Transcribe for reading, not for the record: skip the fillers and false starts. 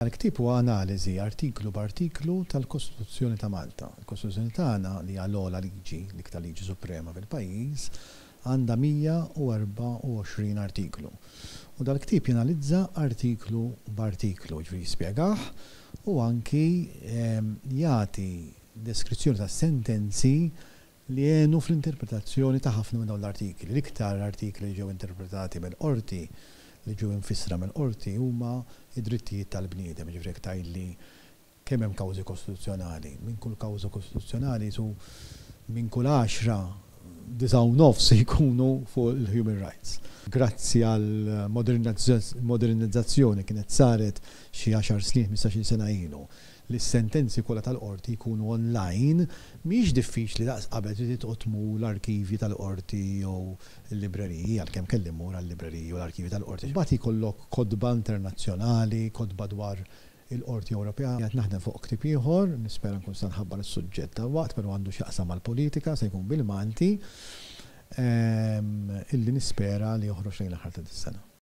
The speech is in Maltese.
Il-ktib huwa analiżi artiklu b'artiklu tal-Kostituzzjoni ta' Malta. Il-Kostituzzjoni tagħna li hija l-ogħla liġi, l-iktar liġi suprema fil-pajjiż, għandha 124 artiklu. U dal-ktib jenalizza artiklu b'artiklu, ġifieri jispjegah u anki jagħti deskrizzjoni ta' sentenzi li għenu fl-interpretazzjoni ta' ħafna minn dawn l-artikli. L-iktar artikli ġew interpretati mill-qorti li ġew infissra mill-qorti huma id-drittijiet tal-bniedem, ġifieri tajli kemm hemm kawżi kostituzzjonali. Minn kull kawża kostituzzjonali minn kull 10 9 jkunu fuq il-human rights. Grazzi għal modernizzazzjoni kienet saret xi 10 snin, 15 sena ilu, li s-sentenzi kollha tal-qorti jkunu online, mhix diffiċli daqs qabel trid tqotmu l-arkivi tal-qorti jew il-libreriji, għalkemm kelli mmur għall-libreriji u l-arkivi tal-qorti. Mbagħad jkollok kodba internazzjonali, kodba dwar il-Qorti Ewropea. Qed naħdem fuq ktib ieħor, nispera nkun se nħabbar is-suġġett ta' waqt, però għandu x'jaqsam mal-politika, se jkun bil-Malti, illi nispera li joħroġ lejn l-aħħar ta' dis-sena.